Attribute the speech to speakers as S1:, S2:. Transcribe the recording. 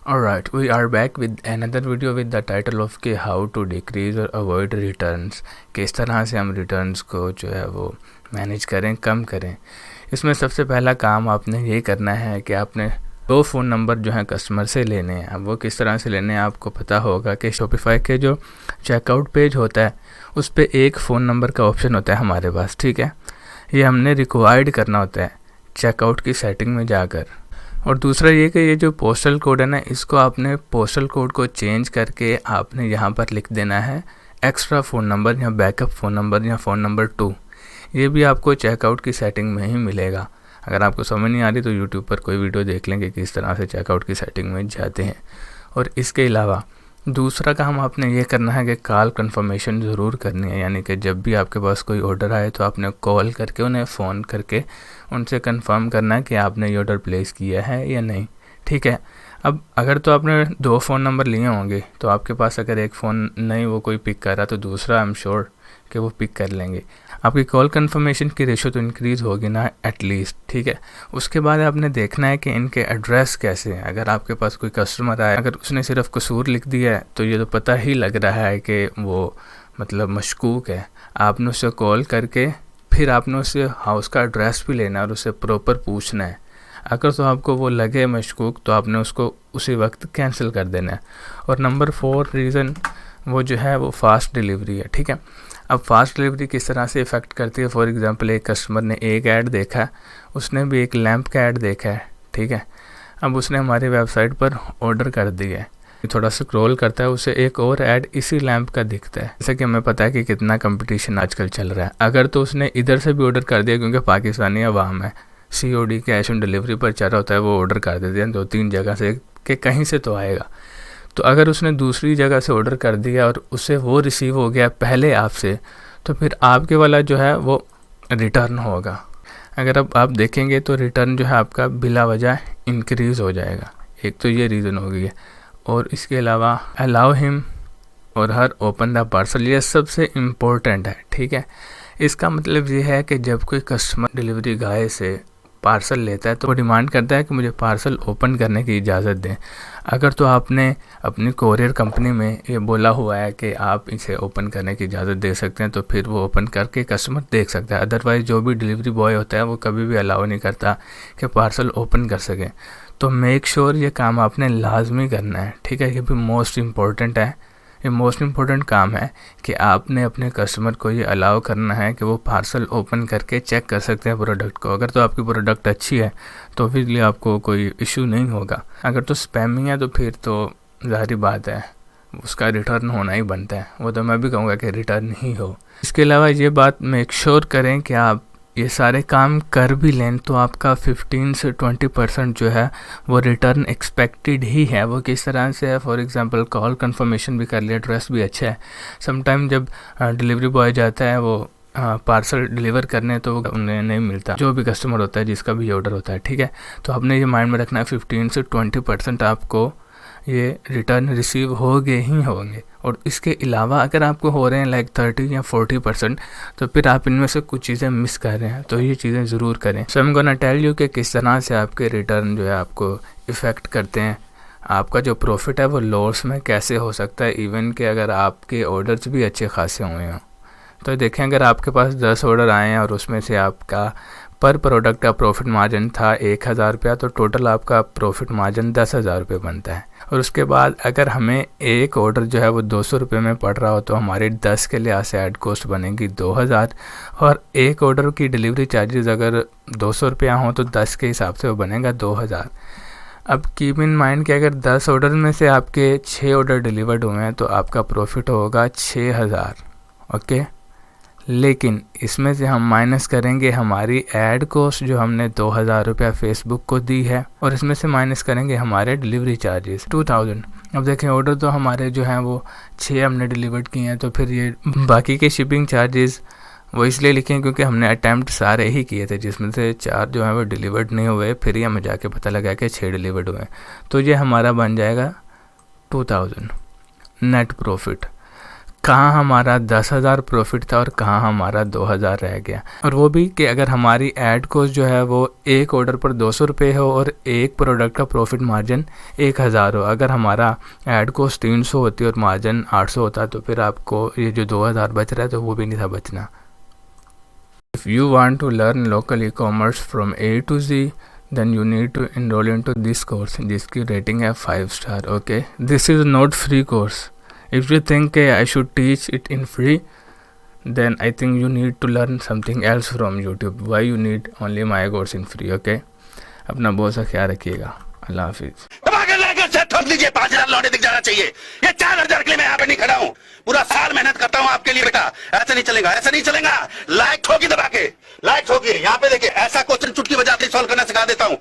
S1: Alright, we are back with another video with the title of कि how to decrease or avoid returns। किस तरह से हम returns को जो है वो मैनेज करें, कम करें। इसमें सबसे पहला काम आपने ये करना है कि आपने 2 फ़ोन नंबर जो हैं कस्टमर से लेने हैं। अब वो किस तरह से लेने हैं आपको पता होगा कि शॉपिफाई के जो चेकआउट पेज होता है उस पर एक फ़ोन नंबर का ऑप्शन होता है हमारे पास, ठीक है। ये हमने रिक्वायर्ड करना होता है चेकआउट की सेटिंग में जाकर। और दूसरा ये कि ये जो पोस्टल कोड है ना, इसको आपने पोस्टल कोड को चेंज करके आपने यहाँ पर लिख देना है एक्स्ट्रा फ़ोन नंबर या बैकअप फ़ोन नंबर या फ़ोन नंबर 2। ये भी आपको चेकआउट की सेटिंग में ही मिलेगा। अगर आपको समझ नहीं आ रही तो यूट्यूब पर कोई वीडियो देख लेंगे किस तरह से चेकआउट की सेटिंग में जाते हैं। और इसके अलावा दूसरा काम आपने ये करना है कि कॉल कंफर्मेशन ज़रूर करनी है, यानी कि जब भी आपके पास कोई ऑर्डर आए तो आपने कॉल करके उन्हें फ़ोन करके उनसे कंफर्म करना है कि आपने ये ऑर्डर प्लेस किया है या नहीं, ठीक है। अब अगर तो आपने 2 फ़ोन नंबर लिए होंगे तो आपके पास अगर एक फ़ोन नहीं वो कोई पिक कर रहा तो दूसरा आई एम श्योर कि वो पिक कर लेंगे। आपकी कॉल कंफर्मेशन की रेशो तो इंक्रीज़ होगी ना एटलीस्ट, ठीक है। उसके बाद आपने देखना है कि इनके एड्रेस कैसे हैं। अगर आपके पास कोई कस्टमर आए, अगर उसने सिर्फ कसूर लिख दिया है तो ये तो पता ही लग रहा है कि वो मतलब मशकूक है। आपने उससे कॉल करके फिर आपने उससे हाउस का एड्रेस भी लेना है और उससे प्रॉपर पूछना है। अगर तो आपको वो लगे मशकूक तो आपने उसको उसी वक्त कैंसिल कर देना है। और नंबर 4 रीज़न वो जो है वो फ़ास्ट डिलीवरी है, ठीक है। अब फास्ट डिलीवरी किस तरह से इफ़ेक्ट करती है। फॉर एग्ज़ाम्पल एक कस्टमर ने एक ऐड देखा है, उसने भी एक लैंप का ऐड देखा है, ठीक है। अब उसने हमारी वेबसाइट पर ऑर्डर कर दिया है, थोड़ा स्क्रॉल करता है उसे एक और ऐड इसी लैंप का दिखता है। जैसे कि हमें पता है कि कितना कंपटीशन आजकल चल रहा है। अगर तो उसने इधर से भी ऑर्डर कर दिया, क्योंकि पाकिस्तानी अवाम है, COD कैश ऑन डिलीवरी पर चल रहा होता है, वो ऑर्डर कर देते हैं 2-3 जगह से कि कहीं से तो आएगा। तो अगर उसने दूसरी जगह से ऑर्डर कर दिया और उसे वो रिसीव हो गया पहले आपसे, तो फिर आपके वाला जो है वो रिटर्न होगा। अगर अब आप देखेंगे तो रिटर्न जो है आपका बिला वजह इंक्रीज़ हो जाएगा। एक तो ये रीज़न हो गई है। और इसके अलावा अलाउ हिम और हर ओपन द पार्सल, ये सबसे इम्पोर्टेंट है, ठीक है। इसका मतलब ये है कि जब कोई कस्टमर डिलीवरी गाय से पार्सल लेता है तो वो डिमांड करता है कि मुझे पार्सल ओपन करने की इजाज़त दें। अगर तो आपने अपनी कोरियर कंपनी में ये बोला हुआ है कि आप इसे ओपन करने की इजाज़त दे सकते हैं तो फिर वो ओपन करके कस्टमर देख सकता है। अदरवाइज़ जो भी डिलीवरी बॉय होता है वो कभी भी अलाउ नहीं करता कि पार्सल ओपन कर सकें। तो मेक श्योर ये काम आपने लाजमी करना है, ठीक है। ये भी मोस्ट इम्पॉर्टेंट है। ये मोस्ट इम्पॉर्टेंट काम है कि आपने अपने कस्टमर को ये अलाउ करना है कि वो पार्सल ओपन करके चेक कर सकते हैं प्रोडक्ट को। अगर तो आपकी प्रोडक्ट अच्छी है तो फिर लिए आपको कोई इशू नहीं होगा। अगर तो स्पैमिंग है तो फिर तो ज़ाहिर बात है उसका रिटर्न होना ही बनता है। वो तो मैं भी कहूँगा कि रिटर्न ही हो। इसके अलावा ये बात मेक श्योर करें कि आप ये सारे काम कर भी लें तो आपका 15 से 20% जो है वो रिटर्न एक्सपेक्टेड ही है। वो किस तरह से है, फॉर एग्जांपल कॉल कंफर्मेशन भी कर लिया, एड्रेस भी अच्छा है। समटाइम जब डिलीवरी बॉय जाता है वो पार्सल डिलीवर करने तो उन्हें नहीं मिलता, जो भी कस्टमर होता है जिसका भी ऑर्डर होता है, ठीक है। तो आपने ये माइंड में रखना है 15 से 20% आपको ये रिटर्न रिसीव होंगे ही होंगे। और इसके अलावा अगर आपको हो रहे हैं लाइक 30 या 40% तो फिर आप इनमें से कुछ चीज़ें मिस कर रहे हैं, तो ये चीज़ें ज़रूर करें। So I am gonna tell you कि किस तरह से आपके रिटर्न जो है आपको इफ़ेक्ट करते हैं। आपका जो प्रॉफिट है वो लॉस में कैसे हो सकता है, इवन कि अगर आपके ऑर्डर्स भी अच्छे खासे हुए हों। तो देखें अगर आपके पास 10 ऑर्डर आए हैं और उसमें से आपका पर प्रोडक्ट का प्रॉफिट मार्जिन था 1000 रुपया, तो टोटल आपका प्रॉफिट मार्जिन 10,000 रुपये बनता है। और उसके बाद अगर हमें एक ऑर्डर जो है वो 200 रुपये में पड़ रहा हो तो हमारी 10 के लिहाज से ऐड कॉस्ट बनेगी 2000। और एक ऑर्डर की डिलीवरी चार्जेस अगर 200 रुपया हो तो 10 के हिसाब से वो बनेगा 2000। अब कीप इन माइंड कि अगर 10 ऑर्डर में से आपके 6 ऑर्डर डिलीवर्ड हुए हैं तो आपका प्रॉफिट होगा 6000, ओके। लेकिन इसमें से हम माइनस करेंगे हमारी ऐड कॉस्ट जो हमने 2000 रुपया फेसबुक को दी है, और इसमें से माइनस करेंगे हमारे डिलीवरी चार्जेस 2000। अब देखें ऑर्डर तो हमारे जो हैं वो 6 हमने डिलीवर्ड किए हैं, तो फिर ये बाकी के शिपिंग चार्जेस वो इसलिए लिखे हैं क्योंकि हमने अटैम्प्ट सारे ही किए थे, जिसमें से 4 जो हैं वो डिलीवर्ड नहीं हुए। फिर ही हमें जाके पता लगा कि 6 डिलीवर्ड हुए। तो ये हमारा बन जाएगा 2000 नेट प्रॉफिट। कहाँ हमारा 10,000 प्रॉफिट था और कहाँ हमारा 2,000 रह गया। और वो भी कि अगर हमारी ऐड कॉस्ट जो है वो एक ऑर्डर पर 200 रुपये हो और एक प्रोडक्ट का प्रॉफिट मार्जिन 1,000 हो। अगर हमारा ऐड कॉस्ट 300 होती और मार्जिन 800 होता तो फिर आपको ये जो 2,000 बच रहा है तो वो भी नहीं था बचना। If you want to learn local e commerce from A to Z then you need to enroll into this course जिसकी रेटिंग है 5 star. Okay, this is not free course. If you think I should teach it in free, then I think you need to learn something else from YouTube. Why you need only my course in free? Okay? अपना बहुत सा ख्याल रखिएगा। अल्लाह हाफिज़।
S2: ठोक दीजिए, 5,000 लौटे दिख जाना चाहिए। ये 4,000 के लिए मैं यहाँ पे नहीं खड़ा हूँ। पूरा साल मेहनत करता हूँ आपके लिए बेटा। ऐसे नहीं चलेगा, ऐसे नहीं चलेगा। लाइक ठोकी दबा के, लाइक ठोकी। यहाँ पे देखिए, ऐसा क्वेश्चन चुटकी बजाते सॉल्व करना सिखा देता हूँ।